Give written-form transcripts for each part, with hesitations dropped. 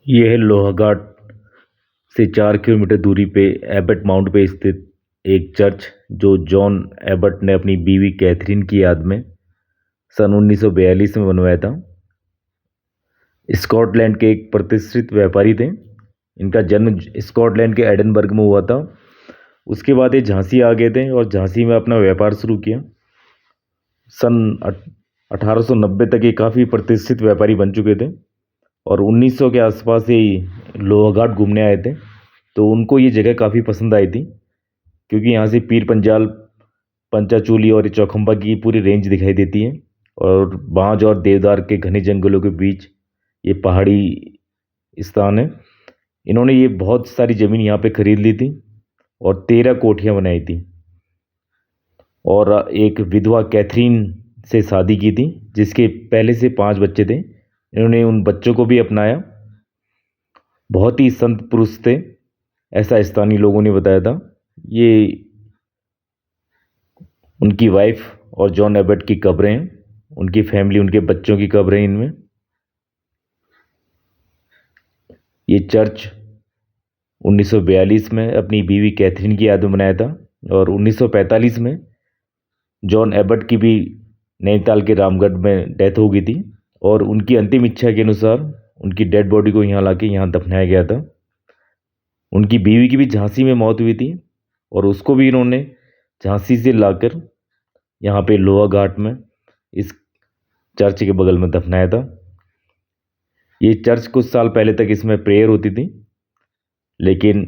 यह है लोहाघाट से 4 किलोमीटर दूरी पे एबट माउंट पे स्थित एक चर्च जो जॉन एबट ने अपनी बीवी कैथरीन की याद में सन 1942 में बनवाया था। स्कॉटलैंड के एक प्रतिष्ठित व्यापारी थे। इनका जन्म स्कॉटलैंड के एडनबर्ग में हुआ था। उसके बाद ये झांसी आ गए थे और झांसी में अपना व्यापार शुरू किया। सन 1890 तक ये काफ़ी प्रतिष्ठित व्यापारी बन चुके थे और 1900 के आसपास ही लोहाघाट घूमने आए थे। तो उनको ये जगह काफ़ी पसंद आई थी क्योंकि यहाँ से पीर पंजाल, पंचाचूली और चौखंबा की पूरी रेंज दिखाई देती है और बांज और देवदार के घने जंगलों के बीच ये पहाड़ी स्थान है। इन्होंने ये बहुत सारी ज़मीन यहाँ पे खरीद ली थी और 13 कोठियाँ बनाई थी और एक विधवा कैथरीन से शादी की थी जिसके पहले से 5 बच्चे थे। इन्होंने उन बच्चों को भी अपनाया। बहुत ही संत पुरुष थे, ऐसा स्थानीय लोगों ने बताया था। ये उनकी वाइफ और जॉन एबट की कब्रें हैं, उनकी फैमिली, उनके बच्चों की कब्रें इनमें। ये चर्च 1942 में अपनी बीवी कैथरीन की याद में बनाया था और 1945 में जॉन एबट की भी नैनीताल के रामगढ़ में डेथ हो गई थी और उनकी अंतिम इच्छा के अनुसार उनकी डेड बॉडी को यहाँ लाके यहाँ दफनाया गया था। उनकी बीवी की भी झांसी में मौत हुई थी और उसको भी इन्होंने झांसी से लाकर यहाँ पे लोहाघाट में इस चर्च के बगल में दफनाया था। ये चर्च कुछ साल पहले तक इसमें प्रेयर होती थी, लेकिन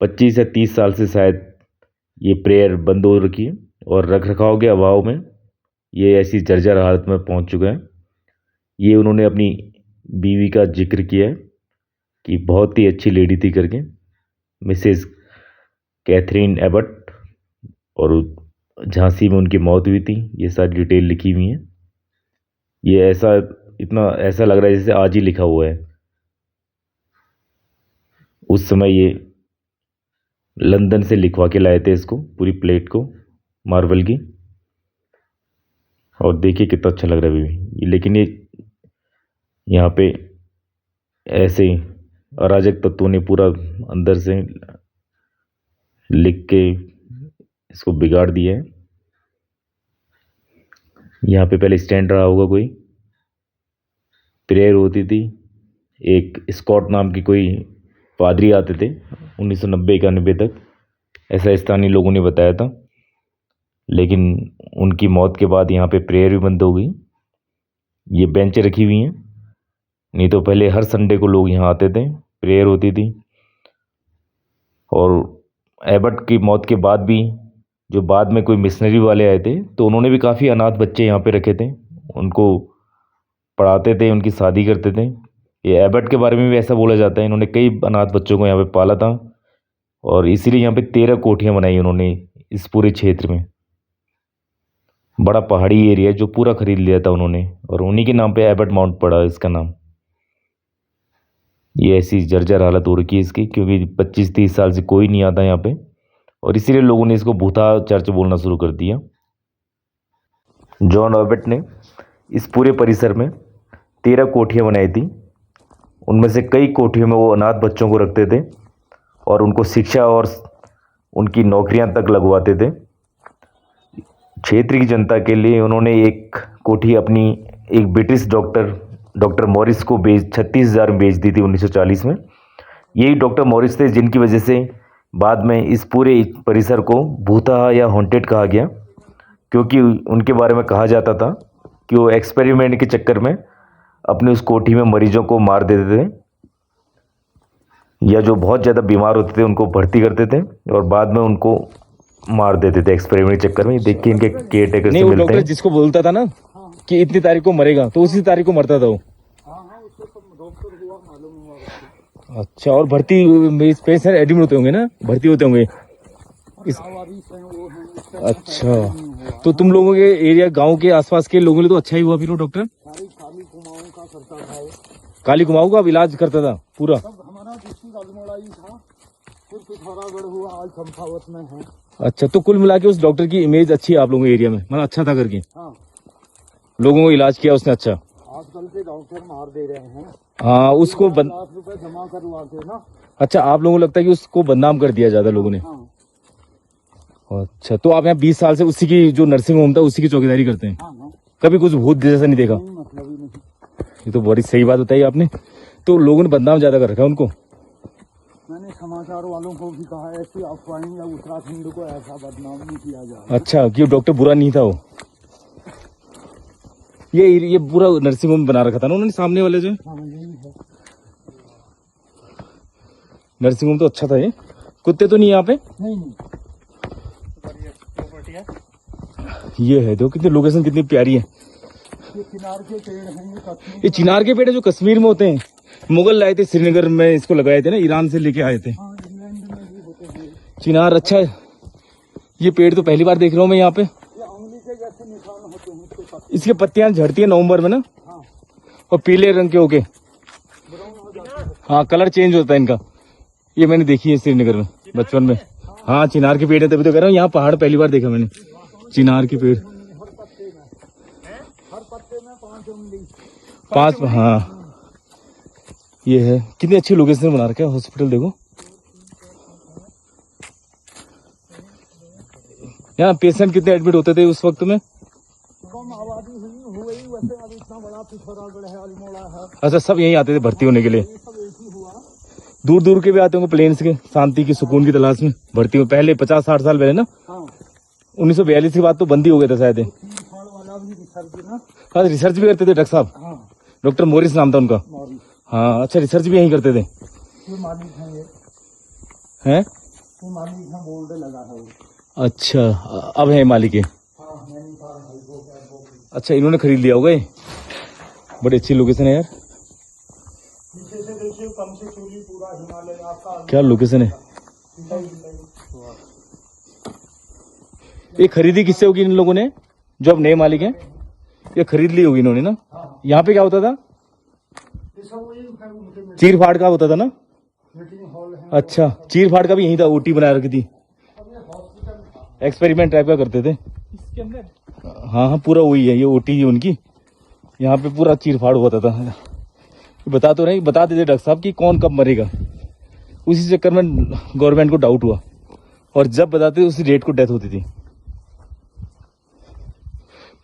25 या 30 साल से शायद ये प्रेयर बंद हो रखी है और रख रखाव के अभाव में ये ऐसी जर्जर हालत में पहुंच चुका है। ये उन्होंने अपनी बीवी का जिक्र किया है कि बहुत ही अच्छी लेडी थी करके, मिसेस कैथरीन एबट, और झांसी में उनकी मौत हुई थी। ये सारी डिटेल लिखी हुई है। ये ऐसा लग रहा है जैसे आज ही लिखा हुआ है। उस समय ये लंदन से लिखवा के लाए थे इसको, पूरी प्लेट को मार्बल की। और देखिए कितना अच्छा लग रहा है अभी। लेकिन ये यहाँ पे ऐसे अराजक तत्वों ने पूरा अंदर से लिख के इसको बिगाड़ दिया है। यहाँ पे पहले स्टैंड रहा होगा, कोई प्रेयर होती थी। एक स्कॉट नाम की कोई पादरी आते थे 1990-91 तक, ऐसा स्थानीय लोगों ने बताया था। लेकिन उनकी मौत के बाद यहाँ पे प्रेयर भी बंद हो गई। ये बेंच रखी हुई हैं, नहीं तो पहले हर संडे को लोग यहाँ आते थे, प्रेयर होती थी। और एबट की मौत के बाद भी जो बाद में कोई मिशनरी वाले आए थे तो उन्होंने भी काफ़ी अनाथ बच्चे यहाँ पे रखे थे, उनको पढ़ाते थे, उनकी शादी करते थे। ये एबट के बारे में भी ऐसा बोला जाता है, इन्होंने कई अनाथ बच्चों को यहाँ पे पाला था और इसीलिए यहाँ पे 13 कोठियाँ बनाई उन्होंने इस पूरे क्षेत्र में। बड़ा पहाड़ी एरिया जो पूरा खरीद लिया था उन्होंने और उन्हीं के नाम पे एबट माउंट पड़ा इसका नाम। ये ऐसी जर्जर हालत हो रखी है इसकी क्योंकि 25-30 साल से कोई नहीं आता यहाँ पे और इसीलिए लोगों ने इसको भूता चर्च बोलना शुरू कर दिया। जॉन एबट ने इस पूरे परिसर में 13 कोठियाँ बनाई थी। उनमें से कई कोठियों में वो अनाथ बच्चों को रखते थे और उनको शिक्षा और उनकी नौकरियां तक लगवाते थे। क्षेत्र की जनता के लिए उन्होंने एक कोठी अपनी एक ब्रिटिश डॉक्टर मॉरिस को 36,000 में बेच दी थी 1940 में। यही डॉक्टर मॉरिस थे जिनकी वजह से बाद में इस पूरे परिसर को भूता या हॉन्टेड कहा गया, क्योंकि उनके बारे में कहा जाता था कि वो एक्सपेरिमेंट के चक्कर में अपने उस कोठी में मरीजों को मार देते थे या जो बहुत ज़्यादा बीमार होते थे उनको भर्ती करते थे और बाद में उनको मार देते थे एक्सपेरिमेंट के चक्कर में। देख के इनके केयर टेकर से मिलते हैं। जिसको बोलता था ना कि इतनी तारीख को मरेगा तो उसी तारीख को मरता था वो। अच्छा, और भर्ती पेशेंट एडमिट होते होंगे ना, भर्ती होते होंगे इस। अच्छा, तो तुम लोगों के एरिया गांव के आसपास के लोगों ने तो अच्छा ही हुआ फिर वो डॉक्टर काली कुमाऊं का इलाज करता था पूरा। अच्छा, तो कुल मिला के उस डॉक्टर की इमेज अच्छी है आप लोगों के एरिया में, मतलब अच्छा था करके। लोगों को इलाज किया उसने। अच्छा, आजकल के डॉक्टर मार दे रहे हैं। हाँ उसको बन... ₹50 जमा करवा के ना। अच्छा, आप लोगों को लगता है कि उसको बदनाम कर दिया ज्यादा लोगों ने? हाँ अच्छा, तो आप यहाँ 20 साल से उसी की जो नर्सिंग होम था उसी की चौकीदारी करते हैं? हाँ। कभी कुछ भूत जैसा नहीं देखा? नहीं, मतलब ही नहीं। ये तो बड़ी सही बात बताई आपने। तो लोगों ने बदनाम ज्यादा कर रखा है उनको? मैंने समाचार वालों को भी कहा ऐसी अफवाहें या उत्तराखंड को ऐसा बदनाम नहीं किया जाए। अच्छा, कि डॉक्टर बुरा नहीं था वो? ये पूरा नर्सिंग होम बना रखा था ना उन्होंने, सामने वाले जो हाँ यही है। नर्सिंग होम तो अच्छा था। ये कुत्ते तो नहीं यहाँ पे? नहीं। ये है, देखो कितनी लोकेशन कितनी प्यारी है। ये चिनार के पेड़ हैं, ये कश्मीर। ये चिनार के पेड़ है जो कश्मीर में होते हैं। मुगल लाए थे श्रीनगर में, इसको लगाए थे ना, ईरान से लेके आए थे। हाँ, इंग्लैंड में भी होते हैं। चिनार अच्छा है। ये पेड़ तो पहली बार देख रहा हूँ मैं यहाँ पे। ये उंगली के जैसे निशान होते हैं इसके पत्ते। इसके पत्तियां झड़ती है नवंबर में ना, हाँ, और पीले रंग के होके। ब्राउन हो जाते हैं। हाँ, कलर चेंज होता है इनका। ये मैंने देखी है श्रीनगर में बचपन में। हाँ, चिनार के पेड़ है, तभी तो कह रहा हूँ यहाँ पहाड़ पहली बार देखा मैंने, चिनार के पेड़। हर पत्ते में 5 उंगली। 5, हाँ। ये है, कितनी अच्छी लोकेशन बना रखा है। हॉस्पिटल देखो, यहाँ पेशेंट कितने एडमिट होते थे उस वक्त में? कम आबादी हुई वैसे अब इतना बड़ा पिथौरागढ़ है, अल्मोड़ा है, अच्छा, सब यहीं आते थे भर्ती होने के लिए? ये सब एक ही हुआ। दूर दूर के भी आते होंगे प्लेन्स के, शांति की सुकून की तलाश में भर्ती हो। पहले 50-60 साल पहले ना, हाँ, 1942 के बाद तो बंदी हो गया था शायद। फाड़ वाला भी रिसर्च ना। हाँ, रिसर्च भी करते थे डॉक्टर साहब। हाँ, डॉक्टर मोरिस नाम था उनका। मौरी। हाँ, अच्छा, रिसर्च भी यहीं करते थे। ये मालिक है, ये हैं? मालिक है, बोर्ड लगा है वो। अच्छा, अब है मालिक है। हाँ, मैंने कहा है वो। अच्छा, इन्होंने खरीद लिया होगा ये। बड़ी अच्छी लोकेशन है यार। पीछे से देखिए, कम से चोली पूरा हिमालय आपका। क्या लोकेशन है। ये खरीदी किससे होगी इन लोगों ने, जो अब नए मालिक हैं? ये खरीद ली होगी इन्होंने ना। यहाँ पे क्या होता था? ये सब वही है, उनके चीर फाड़ का होता था ना? मीटिंग हॉल है। अच्छा, चीर फाड़ का भी यहीं था, ओटी बना रखी थी। एक्सपेरिमेंट टाइप का करते थे इसके अंदर। हाँ हाँ, पूरा वही है, ये ओटी है उनकी। यहाँ पे पूरा चीर फाड़ होता था। बता तो नहीं, बता देते डॉक्टर साहब कि कौन कब मरेगा। उसी चक्कर में गवर्नमेंट को डाउट हुआ, और जब बताते उसी डेट को डेथ होती थी।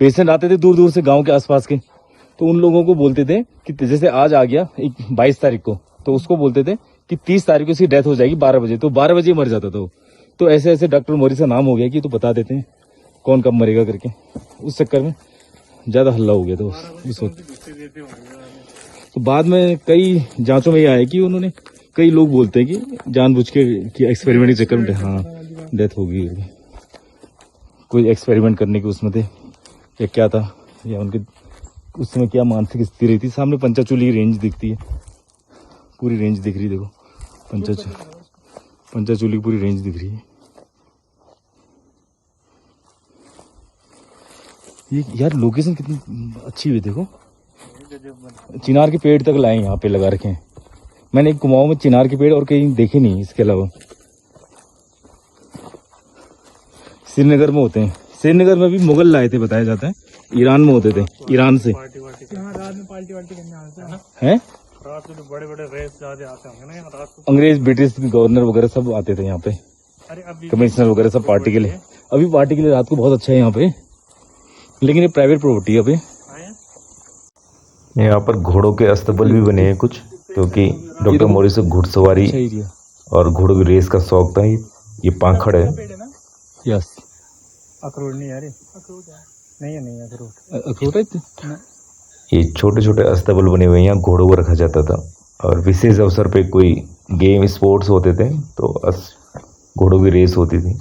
पेशेंट आते थे दूर दूर से, गांव के आसपास के, तो उन लोगों को बोलते थे कि जैसे आज आ गया 22 तारीख को, तो उसको बोलते थे कि 30 तारीख को उसकी डेथ हो जाएगी 12 बजे, तो 12 बजे मर जाता था वो। तो ऐसे ऐसे डॉक्टर मोरी का नाम हो गया कि तो बता देते हैं कौन कब मरेगा करके। उस चक्कर में ज्यादा हल्ला हो गया था उस वक्त। तो बाद में कई जांचों में ये आया कि उन्होंने, कई लोग बोलते हैं कि जानबूझ के कि एक्सपेरिमेंट के चक्कर में हाँ डेथ हो गई, कोई एक्सपेरिमेंट करने के उसमें थे या क्या था, या उनके उस समय क्या मानसिक स्थिति रही थी। सामने पंचाचूली की रेंज दिखती है, पूरी रेंज दिख रही है, देखो पंचाचूली की पूरी रेंज दिख रही है। ये यार लोकेशन कितनी अच्छी हुई, देखो चिनार के पेड़ तक लाए यहाँ पे लगा रखे हैं। मैंने एक कुमाऊं में चिनार के पेड़ और कहीं देखे नहीं इसके अलावा। श्रीनगर में होते हैं, श्रीनगर में भी मुगल लाए थे बताया जाता है, ईरान में होते थे, ईरान से। रात में पार्टी करने आते हैं, रात में बड़े बड़े रेस ज्यादा आते होंगे ना रात को। अंग्रेज ब्रिटिश गवर्नर वगैरह सब आते थे यहाँ पे, अरे अभी कमिश्नर वगैरह सब पार्टी के लिए। अभी पार्टी के लिए रात को बहुत अच्छा है यहाँ पे, लेकिन ये प्राइवेट प्रॉपर्टी है अभी। यहाँ पर घोड़ों के अस्तबल भी बने हैं कुछ, क्योंकि डॉक्टर मोरिस को घुड़सवारी अच्छा एरिया और घोड़ों की रेस का शौक था। ये पाखड़ है। यस, अखरोट नहीं यार, अखरोट नहीं है, नहीं अखरोट, अखरोट है। ये छोटे छोटे अस्तबल बने हुए हैं, यहाँ घोड़ों को रखा जाता था, और विशेष अवसर पे कोई गेम स्पोर्ट्स होते थे तो घोड़ों की रेस होती थी।